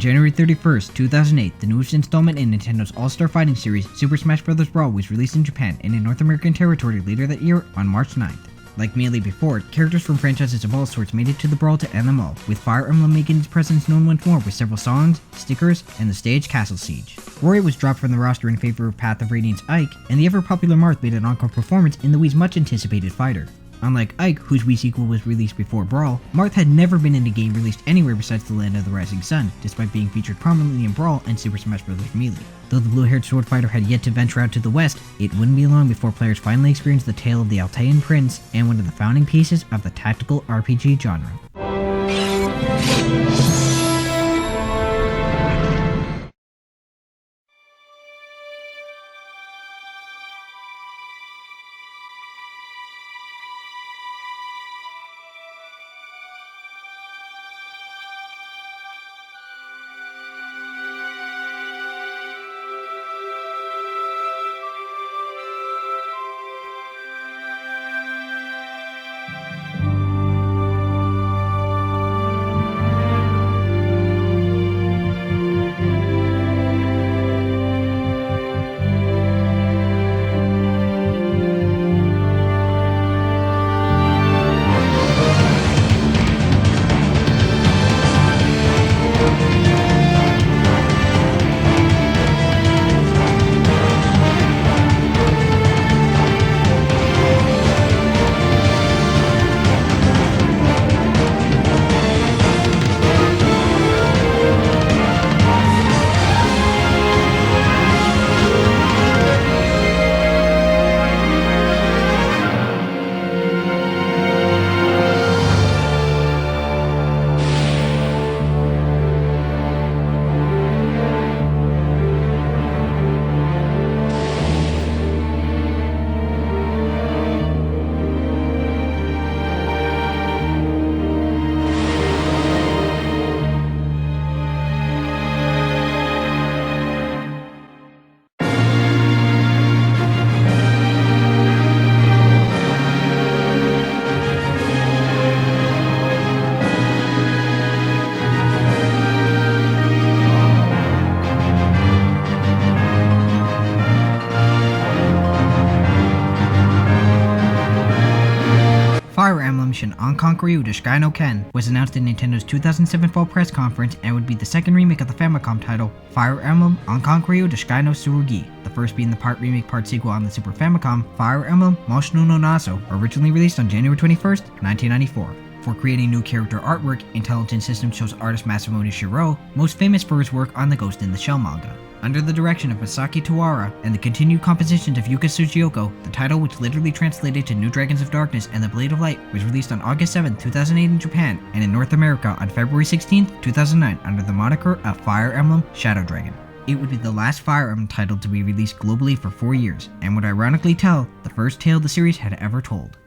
January 31st, 2008, the newest installment in Nintendo's All-Star Fighting series, Super Smash Bros. Brawl, was released in Japan and in North American territory later that year on March 9th. Like Melee before it, characters from franchises of all sorts made it to the Brawl to end them all, with Fire Emblem making its presence known once more with several songs, stickers, and the stage Castle Siege. Roy was dropped from the roster in favor of Path of Radiance Ike, and the ever-popular Marth made an encore performance in the Wii's much-anticipated fighter. Unlike Ike, whose Wii sequel was released before Brawl, Marth had never been in a game released anywhere besides the Land of the Rising Sun, despite being featured prominently in Brawl and Super Smash Bros. Melee. Though the blue-haired sword fighter had yet to venture out to the west, it wouldn't be long before players finally experienced the tale of the Altean Prince and one of the founding pieces of the tactical RPG genre. Fire Emblem Shin Onkonkuryu Doshikai no Ken was announced in Nintendo's 2007 fall press conference and would be the second remake of the Famicom title, Fire Emblem Onkonkuryu Doshikai no Tsurugi, the first being the part remake part sequel on the Super Famicom, Fire Emblem Moshinu no Naso, originally released on January 21st, 1994. For creating new character artwork, Intelligent Systems chose artist Masamune Shiro, most famous for his work on the Ghost in the Shell manga. Under the direction of Masaki Tawara and the continued compositions of Yuka Tsuchioka, the title, which literally translated to New Dragons of Darkness and the Blade of Light, was released on August 7, 2008 in Japan, and in North America on February 16, 2009 under the moniker of Fire Emblem Shadow Dragon. It would be the last Fire Emblem title to be released globally for 4 years, and would ironically tell the first tale the series had ever told.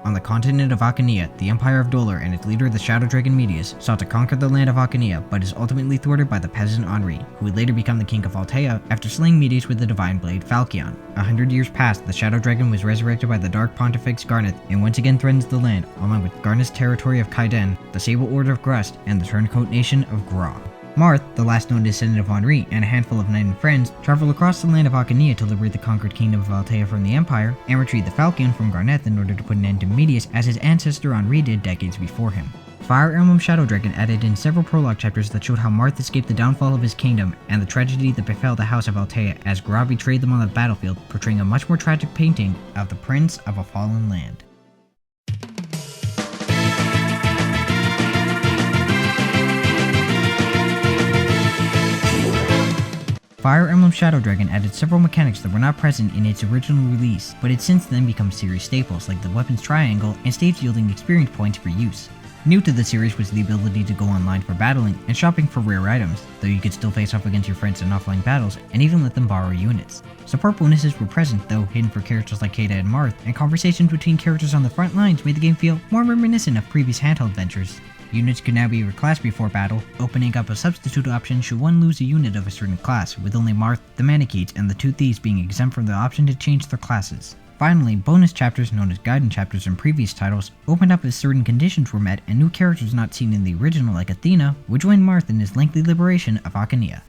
On the continent of Akania, the Empire of Dolar and its leader, the Shadow Dragon Medius, sought to conquer the land of Akania, but is ultimately thwarted by the peasant Henri, who would later become the king of Altea after slaying Medius with the divine blade Falchion. 100 years past, the Shadow Dragon was resurrected by the Dark Pontifex Garneth and once again threatens the land, along with Garneth's territory of Kaiden, the Sable Order of Grust, and the Turncoat Nation of Gra. Marth, the last known descendant of Henri, and a handful of knights and friends travel across the land of Akania to liberate the conquered kingdom of Altea from the Empire, and retrieve the Falchion from Garneth in order to put an end to Medius as his ancestor Henri did decades before him. Fire Emblem Shadow Dragon added in several prologue chapters that showed how Marth escaped the downfall of his kingdom and the tragedy that befell the House of Altea as Gra betrayed them on the battlefield, portraying a much more tragic painting of the Prince of a Fallen Land. Fire Emblem Shadow Dragon added several mechanics that were not present in its original release, but had since then become series staples like the weapons triangle and stage yielding experience points for use. New to the series was the ability to go online for battling and shopping for rare items, though you could still face off against your friends in offline battles and even let them borrow units. Support bonuses were present, though hidden for characters like Keita and Marth, and conversations between characters on the front lines made the game feel more reminiscent of previous handheld ventures. Units could now be reclassed before battle, opening up a substitute option should one lose a unit of a certain class, with only Marth, the Manichaedes, and the two Thieves being exempt from the option to change their classes. Finally, bonus chapters known as guidance chapters in previous titles opened up as certain conditions were met and new characters not seen in the original like Athena would join Marth in his lengthy liberation of Achaea.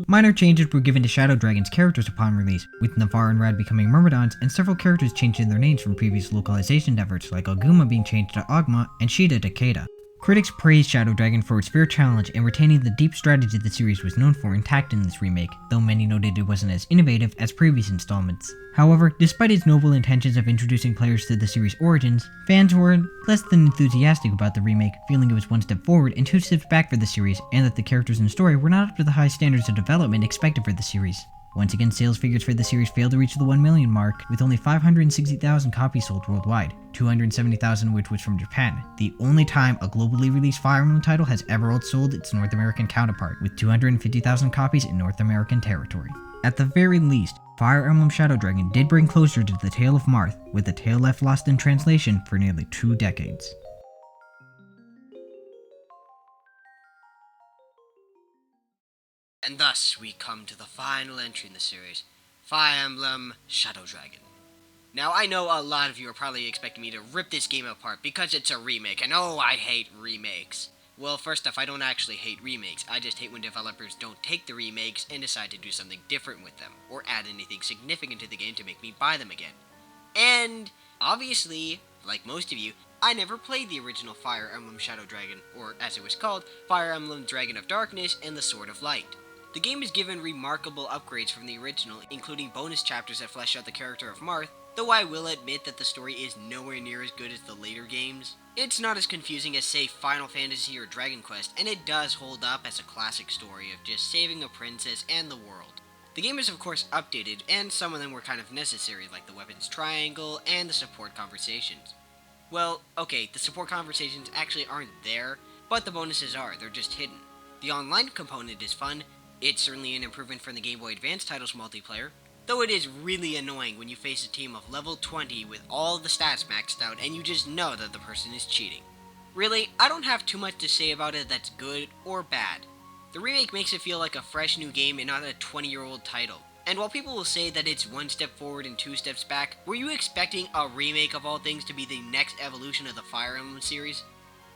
Minor changes were given to Shadow Dragon's characters upon release, with Navarre and Rad becoming Myrmidons, and several characters changing their names from previous localization efforts, like Aguma being changed to Agma and Shida to Keita. Critics praised Shadow Dragon for its fair challenge and retaining the deep strategy the series was known for intact in this remake, though many noted it wasn't as innovative as previous installments. However, despite its noble intentions of introducing players to the series' origins, fans were less than enthusiastic about the remake, feeling it was one step forward and two steps back for the series, and that the characters and story were not up to the high standards of development expected for the series. Once again, sales figures for the series failed to reach the 1 million mark, with only 560,000 copies sold worldwide, 270,000 which was from Japan, the only time a globally released Fire Emblem title has ever outsold its North American counterpart, with 250,000 copies in North American territory. At the very least, Fire Emblem Shadow Dragon did bring closure to the tale of Marth, with the tale left lost in translation for nearly 2 decades. And thus we come to the final entry in the series, Fire Emblem Shadow Dragon. Now I know a lot of you are probably expecting me to rip this game apart because it's a remake, and oh, I hate remakes. Well, first off, I don't actually hate remakes, I just hate when developers don't take the remakes and decide to do something different with them, or add anything significant to the game to make me buy them again. And, obviously, like most of you, I never played the original Fire Emblem Shadow Dragon, or as it was called, Fire Emblem Dragon of Darkness and the Sword of Light. The game is given remarkable upgrades from the original, including bonus chapters that flesh out the character of Marth, though I will admit that the story is nowhere near as good as the later games. It's not as confusing as, say, Final Fantasy or Dragon Quest, and it does hold up as a classic story of just saving a princess and the world. The game is of course updated, and some of them were kind of necessary, like the weapons triangle and the support conversations. Well, okay, the support conversations actually aren't there, but the bonuses are, they're just hidden. The online component is fun. It's certainly an improvement from the Game Boy Advance title's multiplayer, though it is really annoying when you face a team of level 20 with all the stats maxed out and you just know that the person is cheating. Really, I don't have too much to say about it that's good or bad. The remake makes it feel like a fresh new game and not a 20-year-old title. And while people will say that it's one step forward and 2 steps back, were you expecting a remake of all things to be the next evolution of the Fire Emblem series?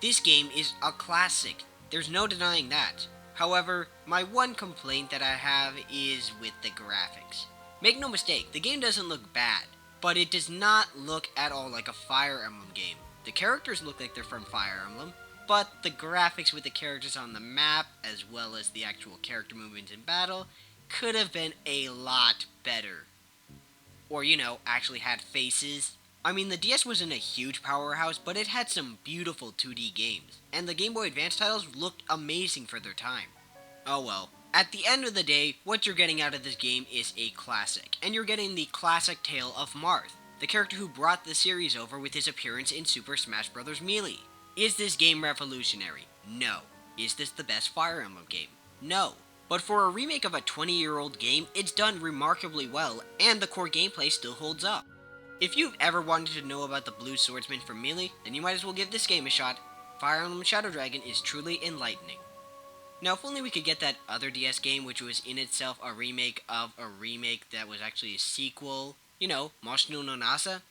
This game is a classic, there's no denying that. However, my one complaint that I have is with the graphics. Make no mistake, the game doesn't look bad, but it does not look at all like a Fire Emblem game. The characters look like they're from Fire Emblem, but the graphics with the characters on the map, as well as the actual character movements in battle, could have been a lot better. Or, actually had faces. I mean, the DS wasn't a huge powerhouse, but it had some beautiful 2D games, and the Game Boy Advance titles looked amazing for their time. Oh well. At the end of the day, what you're getting out of this game is a classic, and you're getting the classic tale of Marth, the character who brought the series over with his appearance in Super Smash Bros. Melee. Is this game revolutionary? No. Is this the best Fire Emblem game? No. But for a remake of a 20-year-old game, it's done remarkably well, and the core gameplay still holds up. If you've ever wanted to know about the Blue Swordsman from Melee, then you might as well give this game a shot. Fire Emblem Shadow Dragon is truly enlightening. Now, if only we could get that other DS game, which was in itself a remake of a remake that was actually a sequel, Moshino no Nasa,